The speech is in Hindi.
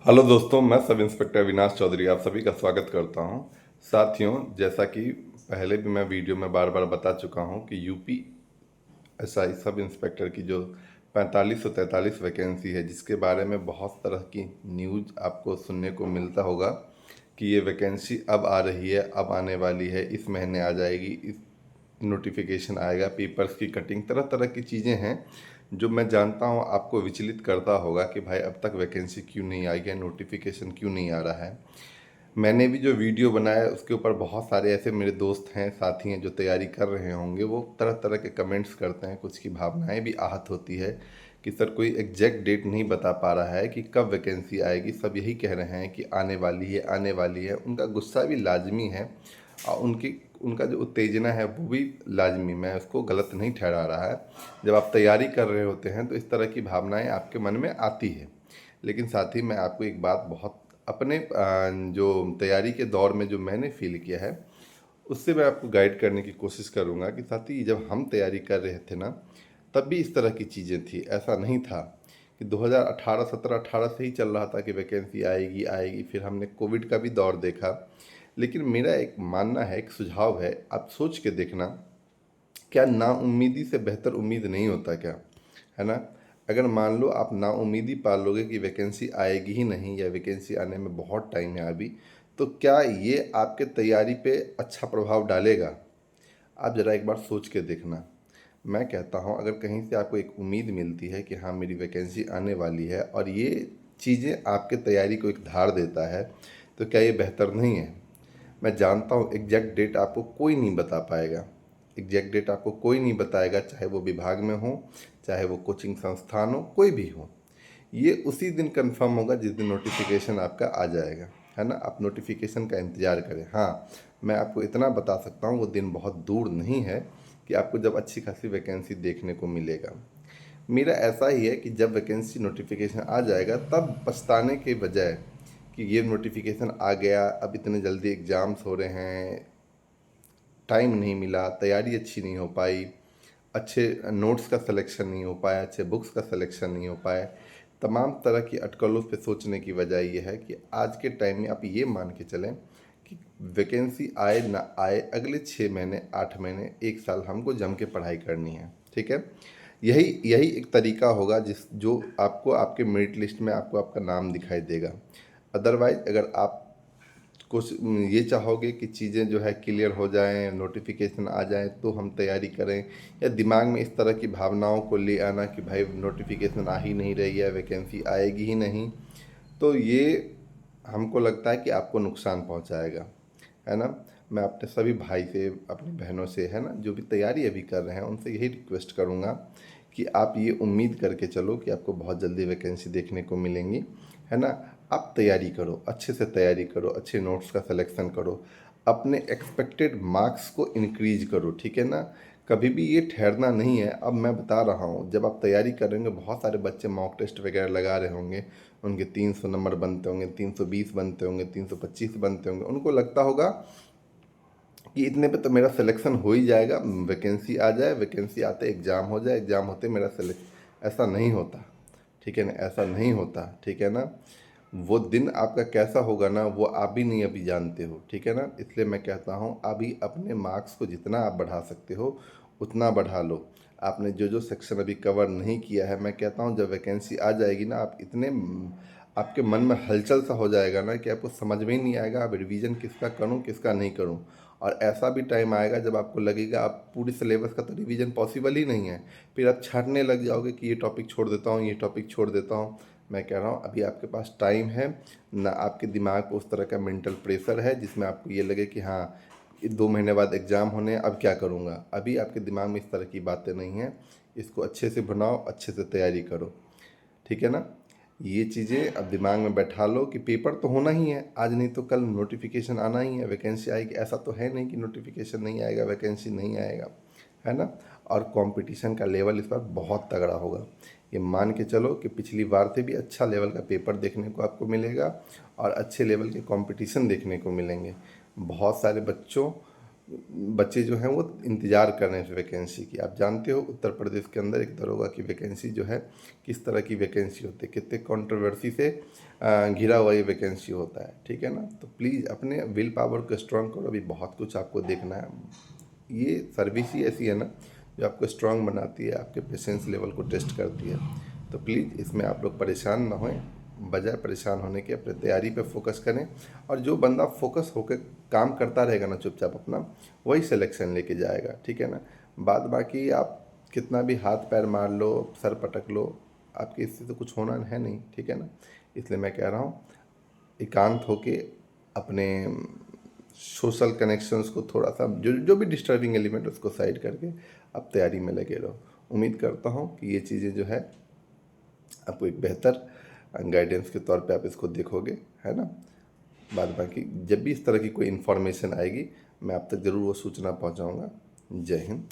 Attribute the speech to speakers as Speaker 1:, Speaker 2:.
Speaker 1: हेलो दोस्तों, मैं सब इंस्पेक्टर अविनाश चौधरी आप सभी का स्वागत करता हूं। साथियों, जैसा कि पहले भी मैं वीडियो में बार बार बता चुका हूं कि यूपी एसआई सब इंस्पेक्टर की जो 4543 वैकेंसी है, जिसके बारे में बहुत तरह की न्यूज़ आपको सुनने को मिलता होगा कि ये वैकेंसी अब आ रही है, अब आने वाली है, इस महीने आ जाएगी, इस नोटिफिकेशन आएगा, पेपर्स की कटिंग, तरह तरह की चीज़ें हैं जो मैं जानता हूँ आपको विचलित करता होगा कि भाई अब तक वैकेंसी क्यों नहीं आई है, नोटिफिकेशन क्यों नहीं आ रहा है। मैंने भी जो वीडियो बनाया उसके ऊपर बहुत सारे ऐसे मेरे दोस्त हैं, साथी हैं जो तैयारी कर रहे होंगे, वो तरह तरह के कमेंट्स करते हैं, कुछ की भावनाएं भी आहत होती है कि सर कोई एग्जैक्ट डेट नहीं बता पा रहा है कि कब वैकेंसी आएगी। सब यही कह रहे हैं कि आने वाली है, आने वाली है। उनका गुस्सा भी लाजमी है और उनका जो उत्तेजना है वो भी लाजमी, मैं उसको गलत नहीं ठहरा रहा है। जब आप तैयारी कर रहे होते हैं तो इस तरह की भावनाएं आपके मन में आती है। लेकिन साथ ही मैं आपको एक बात बहुत अपने जो तैयारी के दौर में जो मैंने फील किया है उससे मैं आपको गाइड करने की कोशिश करूँगा कि साथी, जब हम तैयारी कर रहे थे ना, तब भी इस तरह की चीज़ें थी। ऐसा नहीं था कि 2018 17-18 से ही चल रहा था कि वैकेंसी आएगी आएगी। फिर हमने कोविड का भी दौर देखा। लेकिन मेरा एक मानना है, एक सुझाव है, आप सोच के देखना, क्या नाउम्मीदी से बेहतर उम्मीद नहीं होता क्या? है ना? अगर मान लो आप नाउम्मीदी पाल लोगे कि वैकेंसी आएगी ही नहीं या वैकेंसी आने में बहुत टाइम है अभी, तो क्या ये आपके तैयारी पे अच्छा प्रभाव डालेगा? आप ज़रा एक बार सोच के देखना। मैं कहता हूँ, अगर कहीं से आपको एक उम्मीद मिलती है कि हाँ मेरी वैकेंसी आने वाली है और ये चीज़ें आपके तैयारी को एक धार देता है, तो क्या ये बेहतर नहीं है? मैं जानता हूँ एग्जैक्ट डेट आपको कोई नहीं बता पाएगा। एग्जैक्ट डेट आपको कोई नहीं बताएगा, चाहे वो विभाग में हो, चाहे वो कोचिंग संस्थान हो, कोई भी हो। ये उसी दिन कंफर्म होगा जिस दिन नोटिफिकेशन आपका आ जाएगा। है ना? आप नोटिफिकेशन का इंतज़ार करें। हाँ, मैं आपको इतना बता सकता हूँ, वो दिन बहुत दूर नहीं है कि आपको जब अच्छी खासी वैकेंसी देखने को मिलेगा। मेरा ऐसा ही है कि जब वैकेंसी नोटिफिकेशन आ जाएगा तब पछताने के बजाय कि ये नोटिफिकेशन आ गया, अब इतने जल्दी एग्ज़ाम्स हो रहे हैं, टाइम नहीं मिला, तैयारी अच्छी नहीं हो पाई, अच्छे नोट्स का सिलेक्शन नहीं हो पाया, अच्छे बुक्स का सिलेक्शन नहीं हो पाया, तमाम तरह की अटकलों पे सोचने की वजह ये है कि आज के टाइम में आप ये मान के चलें कि वैकेंसी आए ना आए, अगले 6 महीने, 8 महीने, 1 साल हमको जम के पढ़ाई करनी है। ठीक है? यही यही एक तरीका होगा जो आपको आपके मेरिट लिस्ट में आपको आपका नाम दिखाई देगा। अदरवाइज अगर आप कुछ ये चाहोगे कि चीज़ें जो है क्लियर हो जाएं, नोटिफिकेशन आ जाए तो हम तैयारी करें, या दिमाग में इस तरह की भावनाओं को ले आना कि भाई नोटिफिकेशन आ ही नहीं रही है, वैकेंसी आएगी ही नहीं, तो ये हमको लगता है कि आपको नुकसान पहुंचाएगा। है ना? मैं अपने सभी भाई से, अपनी बहनों से, है ना, जो भी तैयारी अभी कर रहे हैं, उनसे यही रिक्वेस्ट करूँगा कि आप ये उम्मीद करके चलो कि आपको बहुत जल्दी वैकेंसी देखने को मिलेंगी। है ना? आप तैयारी करो, अच्छे से तैयारी करो, अच्छे नोट्स का सिलेक्शन करो, अपने एक्सपेक्टेड मार्क्स को इंक्रीज करो। ठीक है ना? कभी भी ये ठहरना नहीं है। अब मैं बता रहा हूँ, जब आप तैयारी करेंगे, बहुत सारे बच्चे मॉक टेस्ट वगैरह लगा रहे होंगे, उनके 300 नंबर बनते होंगे, 320 बनते होंगे, 325 बनते होंगे, उनको लगता होगा कि इतने पे तो मेरा सिलेक्शन हो ही जाएगा, वैकेंसी आ जाए, वैकेंसी आते एग्ज़ाम हो जाए, एग्ज़ाम होते मेरा सिलेक्शन। ऐसा नहीं होता। ठीक है ना? ऐसा नहीं होता। ठीक है ना? वो दिन आपका कैसा होगा ना, वो आप भी नहीं अभी जानते हो। ठीक है ना? इसलिए मैं कहता हूँ, अभी अपने मार्क्स को जितना आप बढ़ा सकते हो उतना बढ़ा लो। आपने जो जो सेक्शन अभी कवर नहीं किया है, मैं कहता हूँ जब वैकेंसी आ जाएगी ना, आप इतने आपके मन में हलचल सा हो जाएगा ना कि आपको समझ में ही नहीं आएगा अब रिवीजन किसका करूँ किसका नहीं करूँ। और ऐसा भी टाइम आएगा जब आपको लगेगा आप पूरी सिलेबस का तो रिवीजन पॉसिबल ही नहीं है, फिर आप छाँटने लग जाओगे कि ये टॉपिक छोड़ देता हूँ, ये टॉपिक छोड़ देता हूँ। मैं कह रहा हूँ अभी आपके पास टाइम है ना, आपके दिमाग पर उस तरह का मेंटल प्रेशर है जिसमें आपको ये लगे कि हाँ 2 महीने बाद एग्ज़ाम होने हैं, अब क्या करूँगा। अभी आपके दिमाग में इस तरह की बातें नहीं हैं। इसको अच्छे से बनाओ, अच्छे से तैयारी करो। ठीक है ना? ये चीज़ें अब दिमाग में बैठा लो कि पेपर तो होना ही है, आज नहीं तो कल नोटिफिकेशन आना ही है, वैकेंसी आएगी। ऐसा तो है नहीं कि नोटिफिकेशन नहीं आएगा, वैकेंसी नहीं आएगा। है ना? और कंपटीशन का लेवल इस बार बहुत तगड़ा होगा। ये मान के चलो कि पिछली बार से भी अच्छा लेवल का पेपर देखने को आपको मिलेगा और अच्छे लेवल के कंपटीशन देखने को मिलेंगे। बहुत सारे बच्चों बच्चे जो हैं वो इंतज़ार कर रहे हैं वैकेंसी की। आप जानते हो उत्तर प्रदेश के अंदर एक दरोगा की वैकेंसी जो है किस तरह की वैकेंसी होती है, कितने कंट्रोवर्सी से घिरा हुआ ये वैकेंसी होता है, ठीक है ना। तो प्लीज़ अपने विल पावर को स्ट्रॉन्ग करो, अभी बहुत कुछ आपको देखना है। ये सर्विस ही ऐसी है ना जो आपको स्ट्रांग बनाती है, आपके पेशेंस लेवल को टेस्ट करती है। तो प्लीज़ इसमें आप लोग परेशान ना होएं, बजाय परेशान होने के अपने तैयारी पे फोकस करें। और जो बंदा फोकस होकर काम करता रहेगा ना चुपचाप अपना, वही सिलेक्शन लेके जाएगा, ठीक है ना। बाद बाकी आप कितना भी हाथ पैर मार लो, सर पटक लो, आपके इससे तो कुछ होना है नहीं, ठीक है ना। इसलिए मैं कह रहा हूँ एकांत होके अपने सोशल कनेक्शंस को थोड़ा सा जो जो भी डिस्टर्बिंग एलिमेंट उसको साइड करके आप तैयारी में लगे रहो। उम्मीद करता हूँ कि ये चीज़ें जो है आपको एक बेहतर गाइडेंस के तौर पे आप इसको देखोगे, है ना। बाद बाकी जब भी इस तरह की कोई इन्फॉर्मेशन आएगी मैं आप तक ज़रूर वो सूचना पहुँचाऊँगा। जय हिंद।